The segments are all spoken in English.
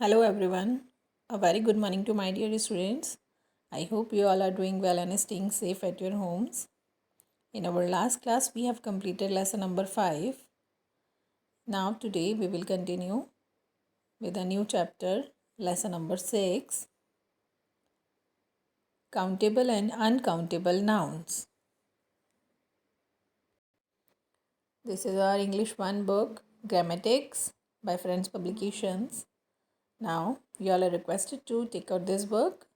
Hello everyone. A very good morning to my dear students. I hope you all are doing well and staying safe at your homes. In our last class we have completed lesson number 5. Now today we will continue with a new chapter, lesson number 6, countable and uncountable nouns. This is our English 1 book, Grammatics by Friends Publications. Now you all are requested to take out this book,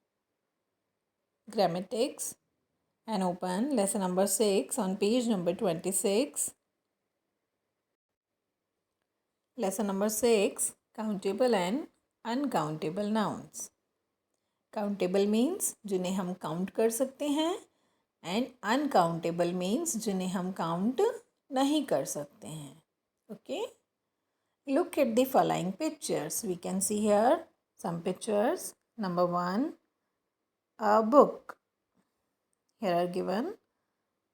Grammatics, and open lesson number 6 on page number 26. Lesson number 6, countable and uncountable nouns. Countable means जिन्हें हम count कर सकते हैं and uncountable means जिन्हें हम count नहीं कर सकते हैं. Okay? Look at the following pictures. We can see here some pictures. Number 1, a book. Here are given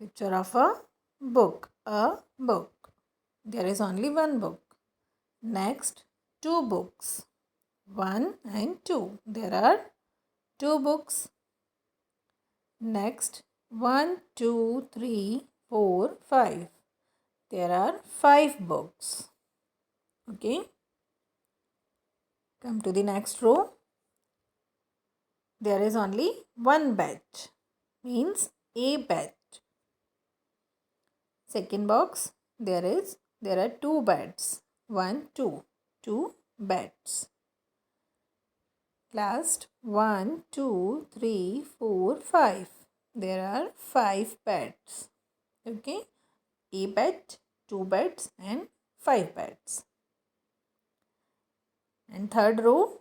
picture of a book. A book. There is only one book. Next, 2 books. 1 and 2. There are 2 books. Next, 1, 2, 3, 4, 5. There are 5 books. Okay. Come to the next row. There is only one bed. Means a bed. Second box, there are 2 beds. 1, 2. 2 beds. Last, 1, 2, 3, 4, 5. There are 5 beds. Okay. A bed, 2 beds and 5 beds. And third row,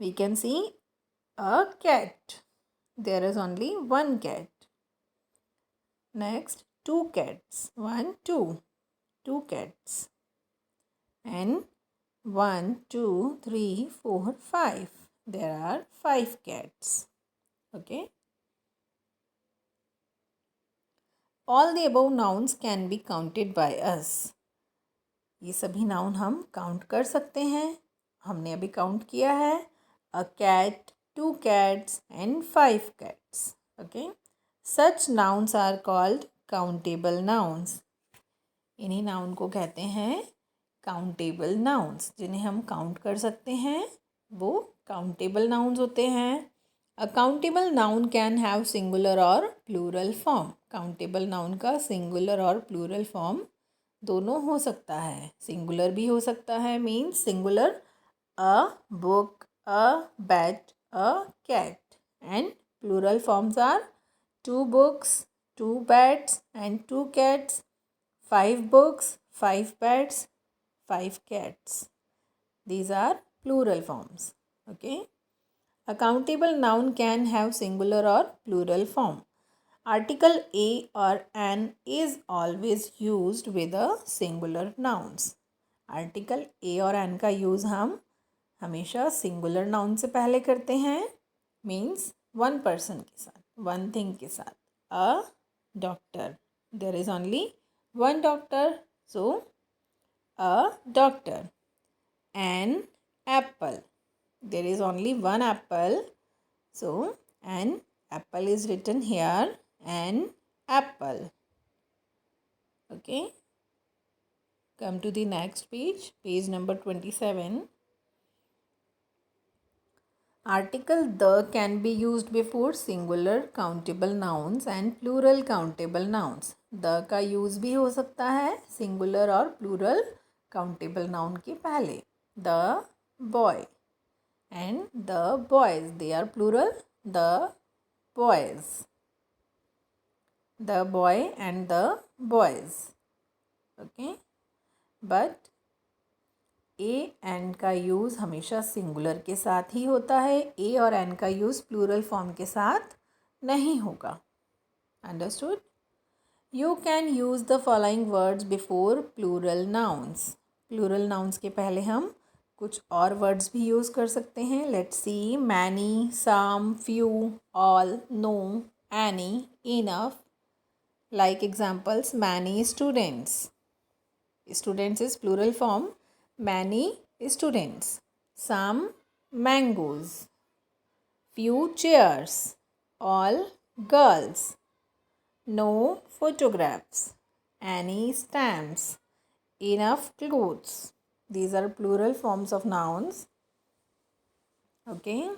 we can see a cat. There is only one cat. Next, 2 cats. 1, 2. 2 cats. And 1, 2, 3, 4, 5. There are 5 cats. Okay. All the above nouns can be counted by us. ये सभी noun हम count कर सकते हैं. हमने अभी count किया है. A cat, 2 cats and 5 cats. Okay. Such nouns are called countable nouns. इन्हीं नाउन को कहते हैं काउंटेबल नाउन्स. जिन्हें हम काउंट कर सकते हैं वो काउंटेबल नाउन्स होते हैं. A countable noun can have singular और प्लूरल फॉर्म. काउंटेबल नाउन का सिंगुलर और प्लूरल फॉर्म दोनों हो सकता है. सिंगुलर भी हो सकता है, means singular a book, a bat, a cat. And plural forms are 2 books, 2 bats and 2 cats, 5 books, 5 bats, 5 cats. These are plural forms. Okay. A countable noun can have singular or plural form. Article a or an is always used with a singular nouns. Article a और an का use हम हमेशा singular noun से पहले करते हैं. Means one person के साथ, one thing के साथ. A doctor. There is only one doctor. So, a doctor. An apple. There is only one apple. So, an apple is written here. An apple. Okay. Come to the next page. Page number 27. Article the can be used before singular countable nouns and plural countable nouns. The का use भी हो सकता है singular और plural countable noun के पहले. The boy and the boys. They are plural. The boys. The boy and the boys. Okay. But A and का use हमेशा सिंगुलर के साथ ही होता है. ए और एन का यूज़ प्लूरल फॉर्म के साथ नहीं होगा. Understood. You can use the following words before plural nouns. Plural nouns के पहले हम कुछ और वर्ड्स भी यूज़ कर सकते हैं. Let's see. Many, some, few, all, no, any, enough. Like examples. Many students. Students is plural form. Many students. Some mangoes. Few chairs. All girls. No photographs. Any stamps. Enough clothes. These are plural forms of nouns. Okay.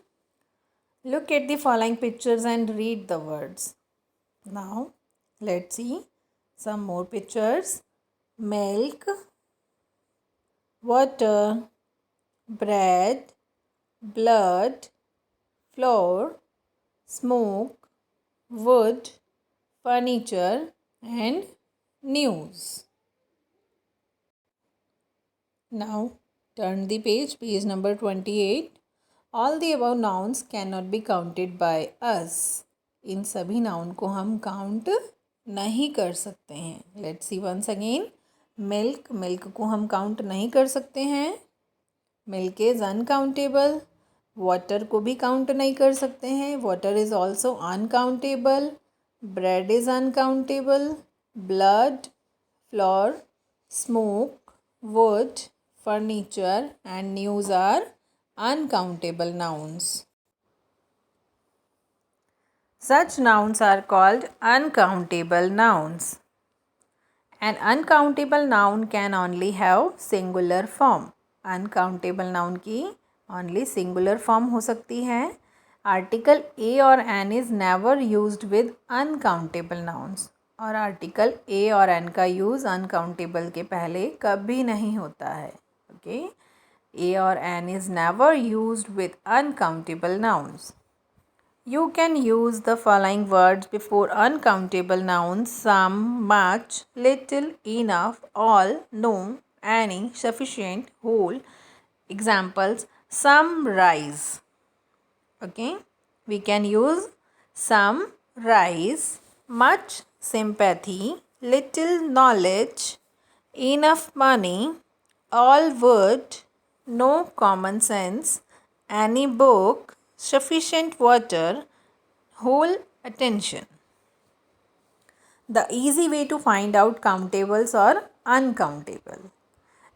Look at the following pictures and read the words. Now, let's see some more pictures. Milk, water, bread, blood, flour, smoke, wood, furniture, and news. Now, turn the page, page number 28. All the above nouns cannot be counted by us. इन सभी noun को हम count नहीं कर सकते हैं. Let's see once again. Milk, milk को हम काउंट नहीं कर सकते हैं. Milk is uncountable. वाटर को भी काउंट नहीं कर सकते हैं. Water is also uncountable. Bread is uncountable. Blood, floor, smoke, would, furniture and news are uncountable nouns. Such nouns are called uncountable nouns. An uncountable noun can only have singular form. Uncountable noun की only singular form हो सकती है. Article a और an is never used with uncountable nouns. और article a और n का use uncountable के पहले कभी नहीं होता है. Okay, a or an is never used with uncountable nouns. You can use the following words before uncountable nouns: some, much, little, enough, all, no, any, sufficient, whole. Examples: some rise. Okay, we can use some rise, much sympathy, little knowledge, enough money, all wood, no common sense, any book, sufficient water, whole attention. The easy way to find out countables or uncountable.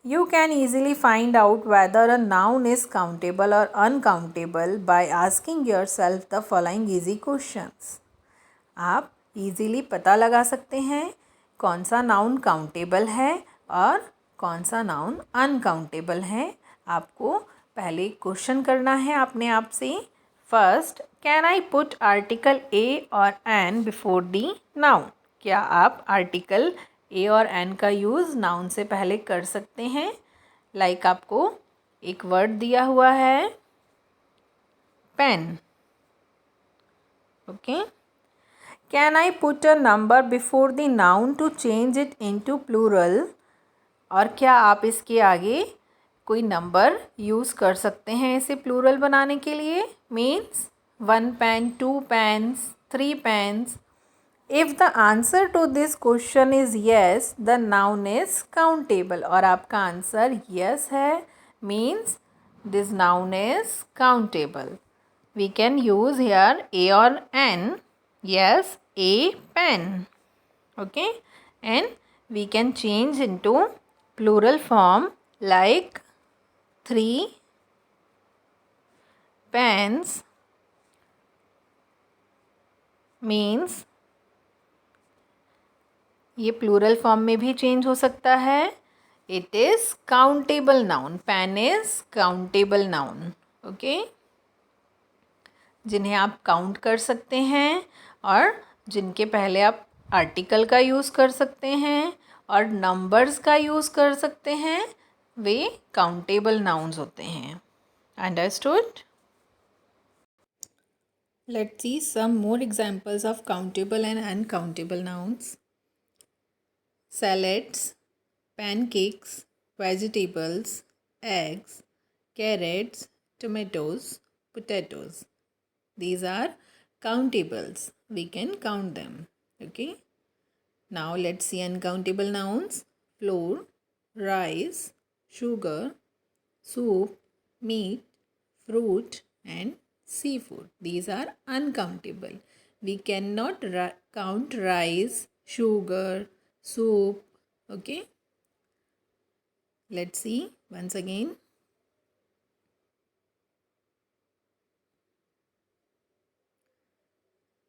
You can easily find out whether a noun is countable or uncountable by asking yourself the following easy questions. आप easily पता लगा सकते हैं कौन सा noun countable है और कौन सा नाउन अनकाउंटेबल है. आपको पहले क्वेश्चन करना है अपने आप से. First, can I put article a और एन बिफोर दी नाउन. क्या आप आर्टिकल ए और एन का यूज़ नाउन से पहले कर सकते हैं. लाइक आपको एक वर्ड दिया हुआ है pen. Okay. Can I put a number before the noun to change it into plural. और क्या आप इसके आगे कोई नंबर यूज़ कर सकते हैं इसे प्लूरल बनाने के लिए. Means 1 pen, 2 pens, 3 pens. If the answer to this question is yes, the noun is countable. और आपका आंसर येस है, means this noun is countable. We can use here a और an. Yes, a pen. Okay. And we can change into plural form like 3 pens means ये plural form में भी change हो सकता है. It is countable noun. Pen is countable noun. Okay. जिन्हें आप count कर सकते हैं और जिनके पहले आप आर्टिकल का यूज़ कर सकते हैं और नंबर्स का यूज़ कर सकते हैं, वे काउंटेबल नाउन्स होते हैं. Understood. Let's see some more examples of countable and uncountable nouns. Salads, pancakes, vegetables, eggs, carrots, tomatoes, potatoes. These are countables. We can count them. Okay. Now let's see uncountable nouns. Flour, rice, sugar, soup, meat, fruit and seafood. These are uncountable. We cannot count rice, sugar, soup. Okay. Let's see once again.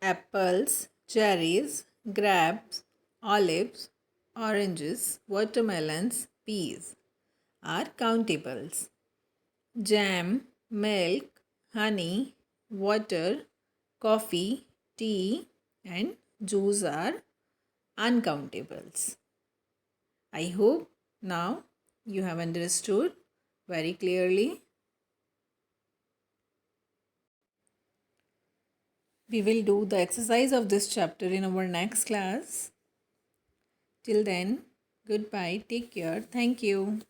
apples, cherries, grapes, olives, oranges, watermelons, peas are countables. Jam, milk, honey, water, coffee, tea, and juice are uncountables. I hope now you have understood very clearly. We will do the exercise of this chapter in our next class. Till then, goodbye, take care, thank you.